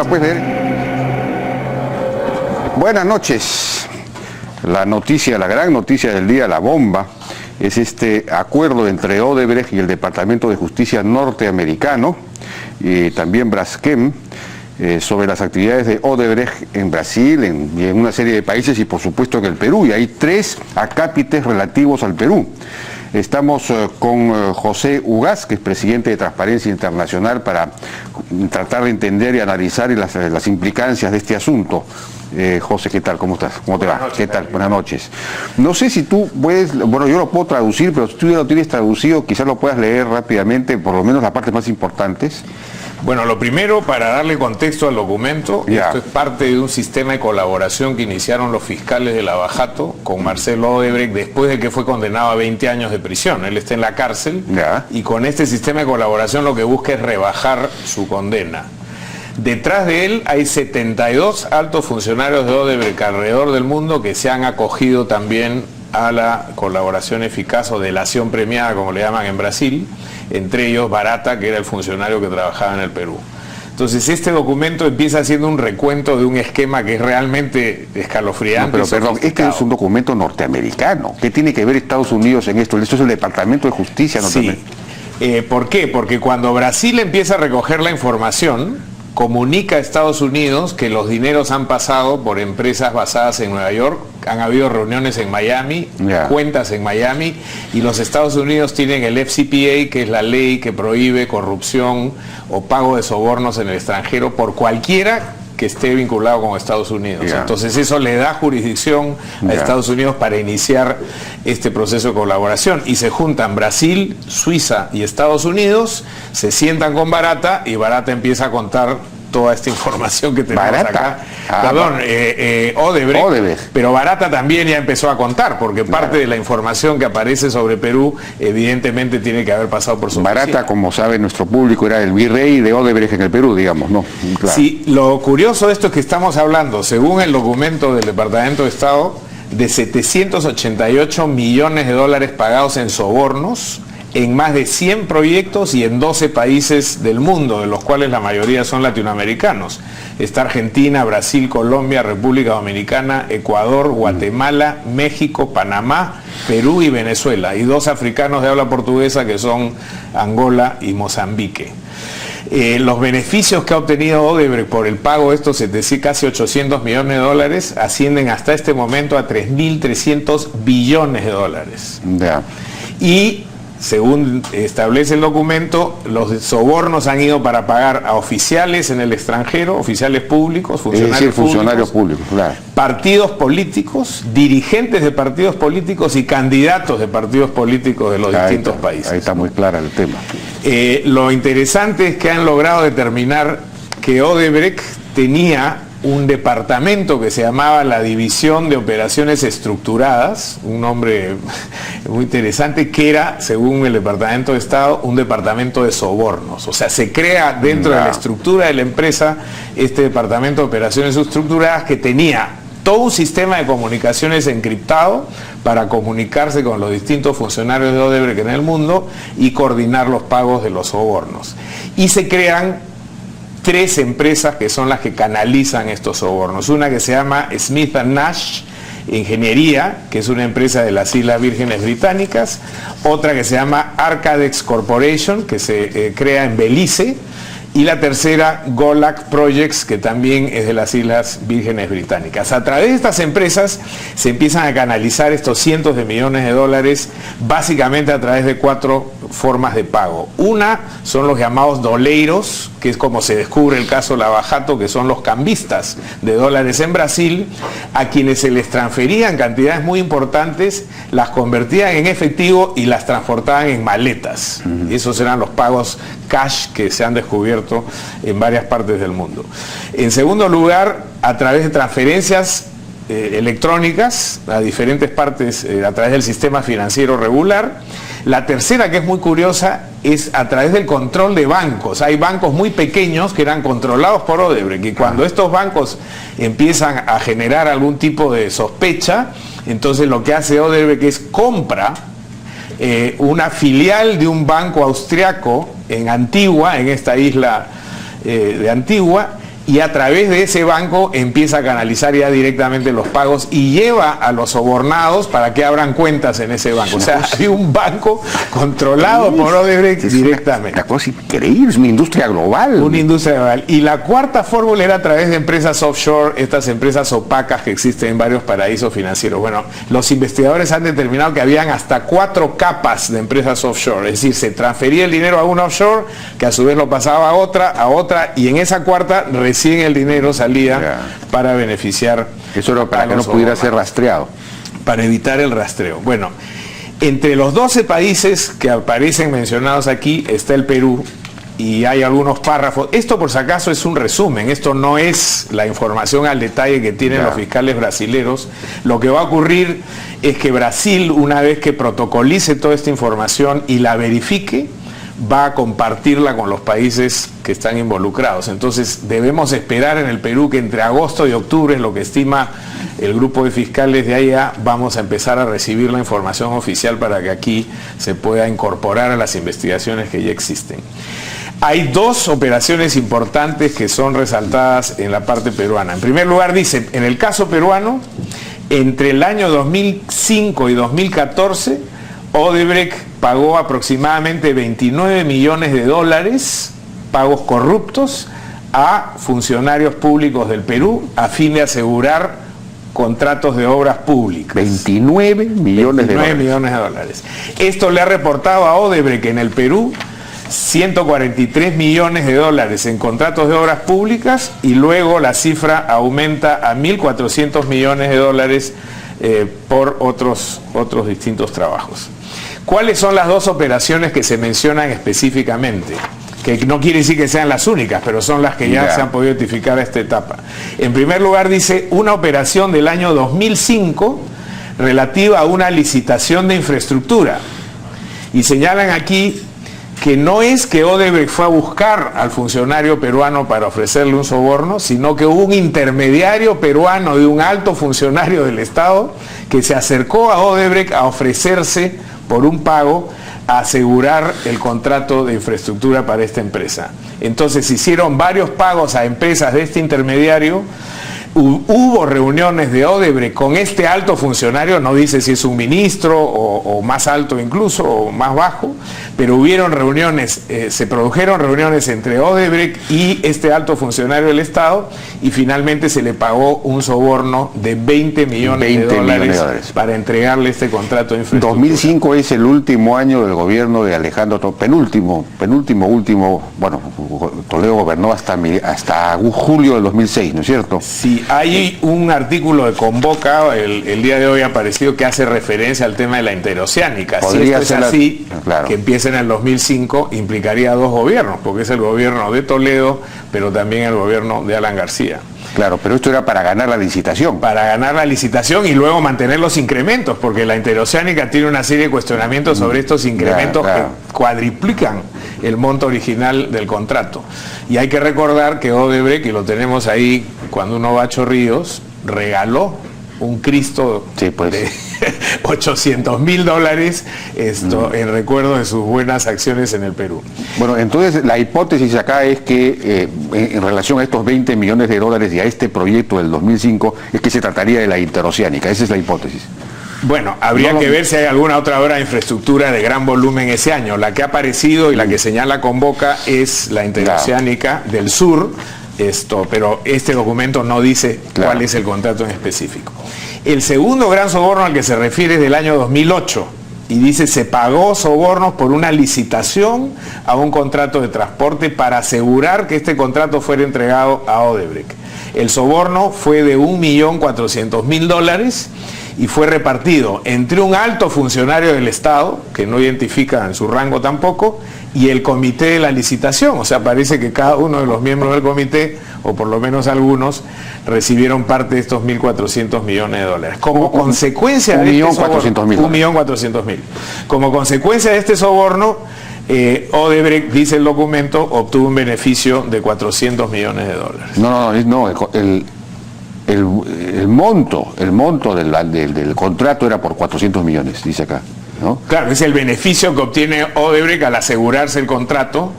puedes leer? Buenas noches. La noticia, la gran noticia del día, la bomba, es este acuerdo entre Odebrecht y el Departamento de Justicia norteamericano y también Braskem sobre las actividades de Odebrecht en Brasil y en una serie de países y por supuesto en el Perú. Y hay 3 acápites relativos al Perú. Estamos con José Ugaz, que es presidente de Transparencia Internacional, para tratar de entender y analizar las implicancias de este asunto. José, ¿qué tal? ¿Cómo estás? ¿Cómo te va? ¿Qué tal? Buenas noches. No sé si tú puedes, bueno, yo lo puedo traducir, pero si tú ya lo tienes traducido, quizás lo puedas leer rápidamente, por lo menos las partes más importantes. Bueno, lo primero, para darle contexto al documento, esto es parte de un sistema de colaboración que iniciaron los fiscales de Lavajato con Marcelo Odebrecht después de que fue condenado a 20 años de prisión. Él está en la cárcel y con este sistema de colaboración lo que busca es rebajar su condena. Detrás de él hay 72 altos funcionarios de Odebrecht alrededor del mundo que se han acogido también a la colaboración eficaz o delación premiada, como le llaman en Brasil, entre ellos Barata, que era el funcionario que trabajaba en el Perú. Entonces este documento empieza haciendo un recuento de un esquema que es realmente escalofriante. No, pero perdón, este es un documento norteamericano. ¿Qué tiene que ver Estados Unidos en esto? Esto es el Departamento de Justicia norteamericano. Sí. ¿Por qué? Porque cuando Brasil empieza a recoger la información, comunica a Estados Unidos que los dineros han pasado por empresas basadas en Nueva York, han habido reuniones en Miami, cuentas en Miami, y los Estados Unidos tienen el FCPA, que es la ley que prohíbe corrupción o pago de sobornos en el extranjero por cualquiera que esté vinculado con Estados Unidos. Entonces eso le da jurisdicción a Estados Unidos para iniciar este proceso de colaboración. Y se juntan Brasil, Suiza y Estados Unidos, se sientan con Barata y Barata empieza a contar toda esta información que tenemos acá. Odebrecht. Pero Barata también ya empezó a contar, porque parte de la información que aparece sobre Perú evidentemente tiene que haber pasado por su Barata, oficina. Como sabe nuestro público, era el virrey de Odebrecht en el Perú, digamos, ¿no? Claro. Sí, lo curioso de esto es que estamos hablando, según el documento del Departamento de Estado, de 788 millones de dólares pagados en sobornos en más de 100 proyectos y en 12 países del mundo, de los cuales la mayoría son latinoamericanos. Está Argentina, Brasil, Colombia, República Dominicana, Ecuador, Guatemala, México, Panamá, Perú y Venezuela. Y 2 africanos de habla portuguesa que son Angola y Mozambique. Los beneficios que ha obtenido Odebrecht por el pago de estos casi 800 millones de dólares ascienden hasta este momento a 3.300 billones de dólares. Y según establece el documento, los sobornos han ido para pagar a oficiales en el extranjero, oficiales públicos, funcionarios públicos, partidos políticos, dirigentes de partidos políticos y candidatos de partidos políticos de los distintos países. Ahí está muy claro el tema. Lo interesante es que han logrado determinar que Odebrecht tenía un departamento que se llamaba la División de Operaciones Estructuradas, un nombre muy interesante, que era, según el Departamento de Estado, un departamento de sobornos. O sea, se crea dentro de la estructura de la empresa este departamento de operaciones estructuradas que tenía todo un sistema de comunicaciones encriptado para comunicarse con los distintos funcionarios de Odebrecht en el mundo y coordinar los pagos de los sobornos. Y se crean 3 empresas que son las que canalizan estos sobornos. Una que se llama Smith & Nash Ingeniería, que es una empresa de las Islas Vírgenes Británicas. Otra que se llama Arcadex Corporation, que se crea en Belice. Y la tercera, Golac Projects, que también es de las Islas Vírgenes Británicas. A través de estas empresas se empiezan a canalizar estos cientos de millones de dólares, básicamente a través de 4 formas de pago. Una son los llamados doleiros, que es como se descubre el caso Lavajato, que son los cambistas de dólares en Brasil, a quienes se les transferían cantidades muy importantes, las convertían en efectivo y las transportaban en maletas. Esos eran los pagos cash que se han descubierto en varias partes del mundo. En segundo lugar, a través de transferencias electrónicas a diferentes partes a través del sistema financiero regular. La tercera, que es muy curiosa, es a través del control de bancos. Hay bancos muy pequeños que eran controlados por Odebrecht, y cuando estos bancos empiezan a generar algún tipo de sospecha, entonces lo que hace Odebrecht es compra una filial de un banco austriaco en Antigua, en esta isla de Antigua, y a través de ese banco empieza a canalizar ya directamente los pagos y lleva a los sobornados para que abran cuentas en ese banco. O sea, hay un banco controlado por Odebrecht directamente. Una cosa increíble, es una industria global. Una industria global. Y la cuarta fórmula era a través de empresas offshore, estas empresas opacas que existen en varios paraísos financieros. Bueno, los investigadores han determinado que habían hasta 4 capas de empresas offshore. Es decir, se transfería el dinero a una offshore, que a su vez lo pasaba a otra, y en esa cuarta recién el dinero salía para beneficiar. Eso era para que no pudiera ser rastreado. Para evitar el rastreo. Bueno, entre los 12 países que aparecen mencionados aquí está el Perú, y hay algunos párrafos. Esto, por si acaso, es un resumen. Esto no es la información al detalle que tienen los fiscales brasileros. Lo que va a ocurrir es que Brasil, una vez que protocolice toda esta información y la verifique, va a compartirla con los países que están involucrados. Entonces debemos esperar en el Perú que entre agosto y octubre, es lo que estima el grupo de fiscales de allá, vamos a empezar a recibir la información oficial para que aquí se pueda incorporar a las investigaciones que ya existen. Hay 2 operaciones importantes que son resaltadas en la parte peruana. En primer lugar, dice, en el caso peruano, entre el año 2005 y 2014, Odebrecht pagó aproximadamente 29 millones de dólares, pagos corruptos, a funcionarios públicos del Perú a fin de asegurar contratos de obras públicas. 29 millones de dólares. Esto le ha reportado a Odebrecht en el Perú 143 millones de dólares en contratos de obras públicas, y luego la cifra aumenta a 1.400 millones de dólares por otros distintos trabajos. ¿Cuáles son las 2 operaciones que se mencionan específicamente? Que no quiere decir que sean las únicas, pero son las que ya se han podido identificar a esta etapa. En primer lugar, dice una operación del año 2005 relativa a una licitación de infraestructura. Y señalan aquí que no es que Odebrecht fue a buscar al funcionario peruano para ofrecerle un soborno, sino que hubo un intermediario peruano de un alto funcionario del Estado que se acercó a Odebrecht a ofrecerse por un pago a asegurar el contrato de infraestructura para esta empresa. Entonces hicieron varios pagos a empresas de este intermediario. Hubo reuniones de Odebrecht con este alto funcionario, no dice si es un ministro o más alto incluso, o más bajo, pero hubieron reuniones, se produjeron reuniones entre Odebrecht y este alto funcionario del Estado, y finalmente se le pagó un soborno de 20 millones de dólares para entregarle este contrato de infraestructura. 2005 es el último año del gobierno de Alejandro último, bueno, Toledo gobernó hasta julio del 2006, ¿no es cierto? Sí, hay un artículo de Convoca, el día de hoy ha aparecido, que hace referencia al tema de la interoceánica. Si esto es así, que empieza en el 2005, implicaría 2 gobiernos, porque es el gobierno de Toledo, pero también el gobierno de Alan García. Claro, pero esto era para ganar la licitación. Para ganar la licitación y luego mantener los incrementos, porque la interoceánica tiene una serie de cuestionamientos sobre estos incrementos que cuadriplican el monto original del contrato. Y hay que recordar que Odebrecht, y lo tenemos ahí cuando uno va a Chorrillos, regaló un Cristo de $800.000 en recuerdo de sus buenas acciones en el Perú. Bueno, entonces la hipótesis acá es que en relación a estos 20 millones de dólares y a este proyecto del 2005 es que se trataría de la interoceánica. Esa es la hipótesis. Bueno, habría que ver si hay alguna otra obra de infraestructura de gran volumen ese año. La que ha aparecido y la que señala Convoca es la interoceánica del sur, pero este documento no dice cuál es el contrato en específico. El segundo gran soborno al que se refiere es del año 2008 y dice: se pagó sobornos por una licitación a un contrato de transporte para asegurar que este contrato fuera entregado a Odebrecht. El soborno fue de $1.400.000 y fue repartido entre un alto funcionario del Estado, que no identifica en su rango tampoco, y el comité de la licitación. O sea, parece que cada uno de los miembros del comité, o por lo menos algunos, recibieron parte de estos $1.400 millones. Como consecuencia de este soborno, $1.400.000. Como consecuencia de este soborno, Odebrecht, dice el documento, obtuvo un beneficio de $400 millones. El monto del contrato era por 400 millones, dice acá, ¿no? Claro, es el beneficio que obtiene Odebrecht al asegurarse el contrato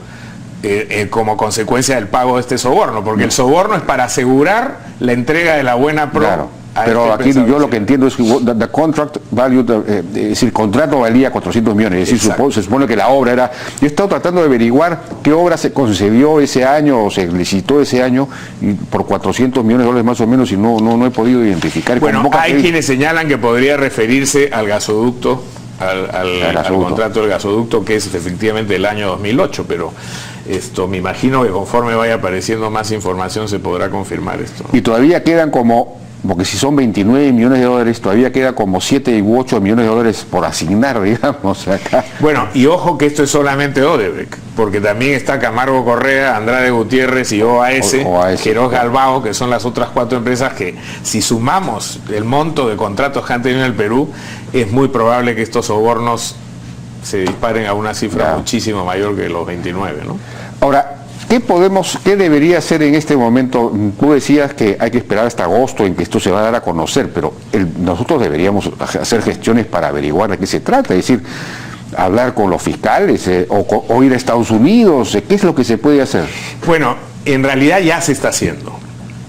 como consecuencia del pago de este soborno, porque el soborno es para asegurar la entrega de la buena pro. Claro. Pero aquí yo lo que entiendo es que the contract value, es decir, el contrato valía 400 millones, es decir, se supone que la obra era... Yo he estado tratando de averiguar qué obra se concedió ese año o se licitó ese año y por 400 millones de dólares más o menos y no he podido identificar. Bueno, hay quienes señalan que podría referirse al gasoducto, al contrato del gasoducto, que es efectivamente el año 2008, pero esto me imagino que conforme vaya apareciendo más información se podrá confirmar esto. Y todavía quedan como... Porque si son 29 millones de dólares, todavía queda como 7 u 8 millones de dólares por asignar, digamos, acá. Bueno, y ojo que esto es solamente Odebrecht, porque también está Camargo Correa, Andrade Gutiérrez y OAS, Queiroz Galbao, que son las otras 4 empresas que, si sumamos el monto de contratos que han tenido en el Perú, es muy probable que estos sobornos se disparen a una cifra muchísimo mayor que los 29, ¿no? Ahora, ¿qué debería hacer en este momento? Tú decías que hay que esperar hasta agosto en que esto se va a dar a conocer, pero nosotros deberíamos hacer gestiones para averiguar de qué se trata, es decir, hablar con los fiscales o ir a Estados Unidos, ¿qué es lo que se puede hacer? Bueno, en realidad ya se está haciendo.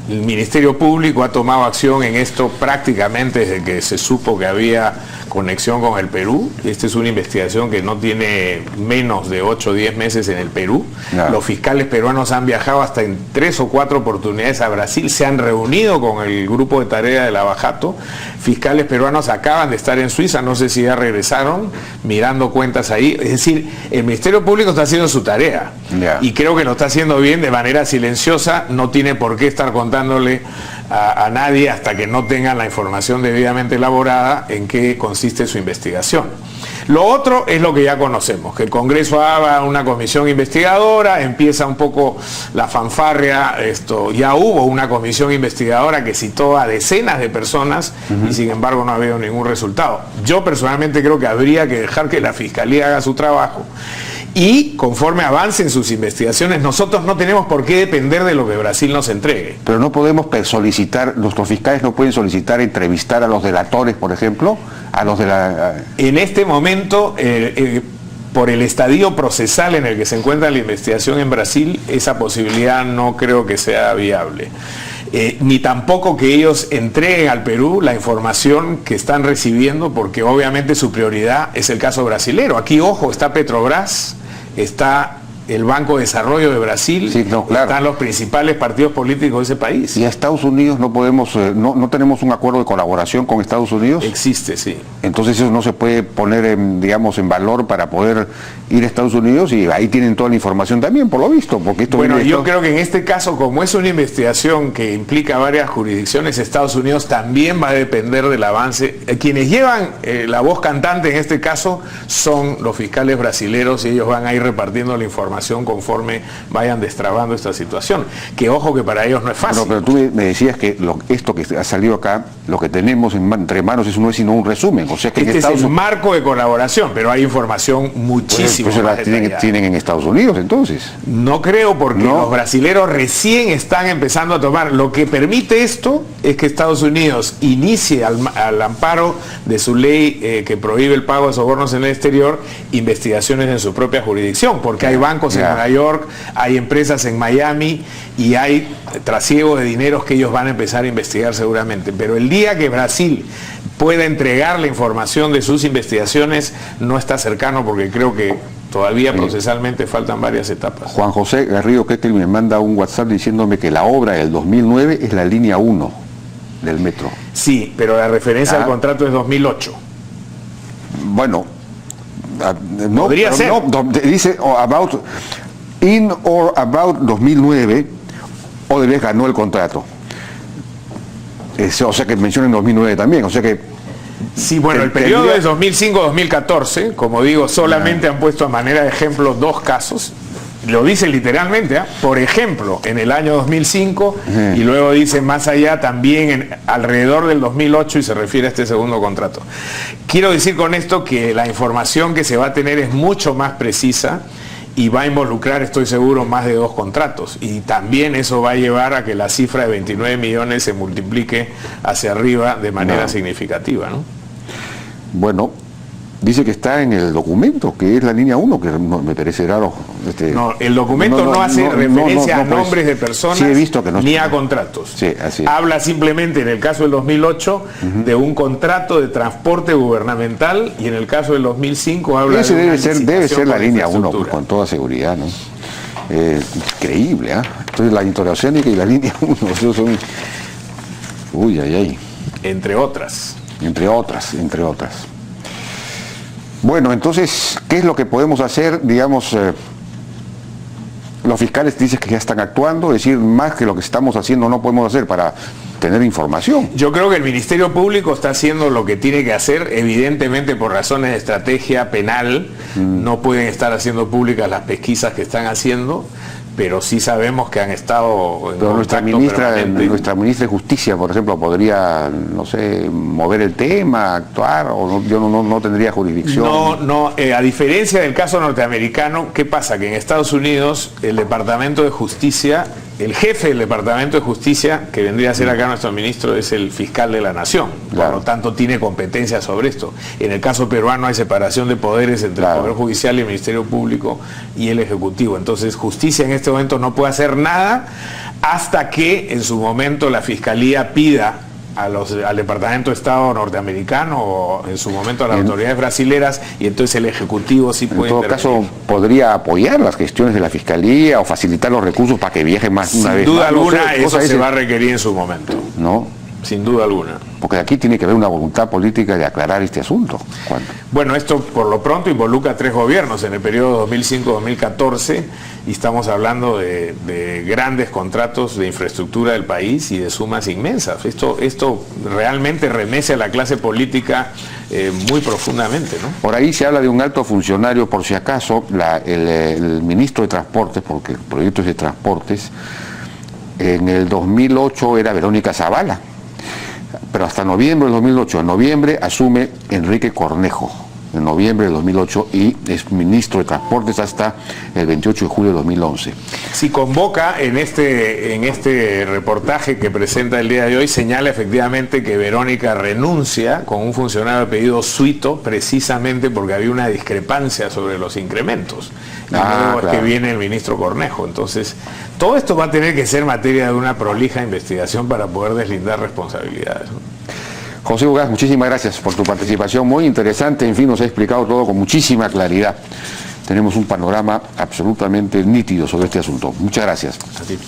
El Ministerio Público ha tomado acción en esto prácticamente desde que se supo que había conexión con el Perú. Esta es una investigación que no tiene menos de 8 o 10 meses en el Perú. Claro. Los fiscales peruanos han viajado hasta en 3 o 4 oportunidades a Brasil, se han reunido con el grupo de tarea de Lavajato. Fiscales peruanos acaban de estar en Suiza, no sé si ya regresaron, mirando cuentas ahí. Es decir, el Ministerio Público está haciendo su tarea y creo que lo está haciendo bien de manera silenciosa, no tiene por qué estar contándole a nadie hasta que no tengan la información debidamente elaborada en qué consiste su investigación. Lo otro es lo que ya conocemos, que el Congreso haga una comisión investigadora, empieza un poco la fanfarria, ya hubo una comisión investigadora que citó a decenas de personas y sin embargo no ha habido ningún resultado. Yo personalmente creo que habría que dejar que la Fiscalía haga su trabajo. Y conforme avancen sus investigaciones, nosotros no tenemos por qué depender de lo que Brasil nos entregue. Pero no podemos solicitar, nuestros fiscales no pueden solicitar entrevistar a los delatores, por ejemplo, a los de la... En este momento, por el estadio procesal en el que se encuentra la investigación en Brasil, esa posibilidad no creo que sea viable. Ni tampoco que ellos entreguen al Perú la información que están recibiendo, porque obviamente su prioridad es el caso brasilero. Aquí, ojo, está Petrobras, está el Banco de Desarrollo de Brasil, están los principales partidos políticos de ese país. ¿Y a Estados Unidos no podemos, no tenemos un acuerdo de colaboración con Estados Unidos? Existe, sí. Entonces eso no se puede poner, digamos, en valor para poder ir a Estados Unidos y ahí tienen toda la información también, por lo visto. Porque yo creo que en este caso, como es una investigación que implica varias jurisdicciones, Estados Unidos también va a depender del avance. Quienes llevan la voz cantante en este caso son los fiscales brasileros y ellos van a ir repartiendo la información conforme vayan destrabando esta situación, que ojo que para ellos no es fácil. Pero tú me decías que esto que ha salido acá, lo que tenemos entre manos no es sino un resumen, o sea que este es el marco de colaboración, pero hay información muchísimo más detallada. Tienen en Estados Unidos entonces. No creo, porque los brasileros recién están empezando a tomar. Lo que permite esto es que Estados Unidos inicie al amparo de su ley que prohíbe el pago de sobornos en el exterior, investigaciones en su propia jurisdicción, porque hay bancos en Nueva York, hay empresas en Miami y hay trasiego de dineros que ellos van a empezar a investigar seguramente. Pero el día que Brasil pueda entregar la información de sus investigaciones no está cercano, porque creo que todavía procesalmente faltan varias etapas. Juan José Garrido Kekel me manda un WhatsApp diciéndome que la obra del 2009 es la línea 1 del metro. Sí, pero la referencia al contrato es 2008. Bueno, no, podría ser. No, dice in or about 2009, Odebrecht ganó el contrato. O sea que menciona en 2009 también, o sea que... Sí, bueno, el periodo es 2005-2014, como digo, solamente han puesto a manera de ejemplo 2 casos, lo dice literalmente, por ejemplo, en el año 2005, y luego dice más allá también alrededor del 2008 y se refiere a este segundo contrato. Quiero decir con esto que la información que se va a tener es mucho más precisa y va a involucrar, estoy seguro, más de 2 contratos. Y también eso va a llevar a que la cifra de 29 millones se multiplique hacia arriba de manera significativa, ¿no? Bueno, Dice que está en el documento, que es la línea 1, que me parece raro. No, el documento no hace referencia a nombres de personas, sí, he visto que no, ni a contratos. Sí, así es. Habla simplemente, en el caso del 2008, de un contrato de transporte gubernamental, y en el caso del 2005 habla ese de una debe ser la línea 1, infraestructura. con toda seguridad, ¿no? Increíble, ¿ah? Entonces la interoceánica y la línea 1, esos son... Uy, ay, ay. Entre otras. Entre otras. Bueno, entonces, ¿qué es lo que podemos hacer? Digamos, los fiscales dicen que ya están actuando, es decir, más que lo que estamos haciendo no podemos hacer para tener información. Yo creo que el Ministerio Público está haciendo lo que tiene que hacer, evidentemente por razones de estrategia penal, no pueden estar haciendo públicas las pesquisas que están haciendo, pero sí sabemos que han estado en Pero nuestra ministra de Justicia, por ejemplo, podría, no sé, mover el tema, actuar, o no, yo no tendría jurisdicción. No, a diferencia del caso norteamericano, ¿qué pasa? Que en Estados Unidos el Departamento de Justicia, el jefe del Departamento de Justicia, que vendría a ser acá nuestro ministro, es el fiscal de la Nación, claro. Por lo tanto tiene competencia sobre esto. En el caso peruano hay separación de poderes entre claro. el Poder Judicial y el Ministerio Público y el Ejecutivo. Entonces Justicia en este momento no puede hacer nada hasta que en su momento la Fiscalía pida al Departamento de Estado norteamericano o en su momento a las autoridades brasileras, y entonces el Ejecutivo sí puede intervenir. En todo caso, podría apoyar las gestiones de la Fiscalía o facilitar los recursos para que viajen más una vez. Sin duda alguna, no sé, eso se va a requerir en su momento. ¿No? Sin duda alguna. Porque aquí tiene que haber una voluntad política de aclarar este asunto. ¿Cuándo? Bueno, esto por lo pronto involucra a 3 gobiernos en el periodo 2005-2014 y estamos hablando de grandes contratos de infraestructura del país y de sumas inmensas. Esto realmente remece a la clase política muy profundamente, ¿no? Por ahí se habla de un alto funcionario, por si acaso, el ministro de Transportes, porque el proyecto es de Transportes, en el 2008 era Verónica Zavala, pero hasta noviembre del 2008, en noviembre asume Enrique Cornejo, en noviembre del 2008, y es ministro de Transportes hasta el 28 de julio de 2011. Si convoca en este reportaje que presenta el día de hoy, señala efectivamente que Verónica renuncia con un funcionario de apellido Suito, precisamente porque había una discrepancia sobre los incrementos. Y luego es que viene el ministro Cornejo. Entonces, todo esto va a tener que ser materia de una prolija investigación para poder deslindar responsabilidades, ¿no? José Ugaz, muchísimas gracias por tu participación, muy interesante, en fin, nos ha explicado todo con muchísima claridad. Tenemos un panorama absolutamente nítido sobre este asunto. Muchas gracias. A ti.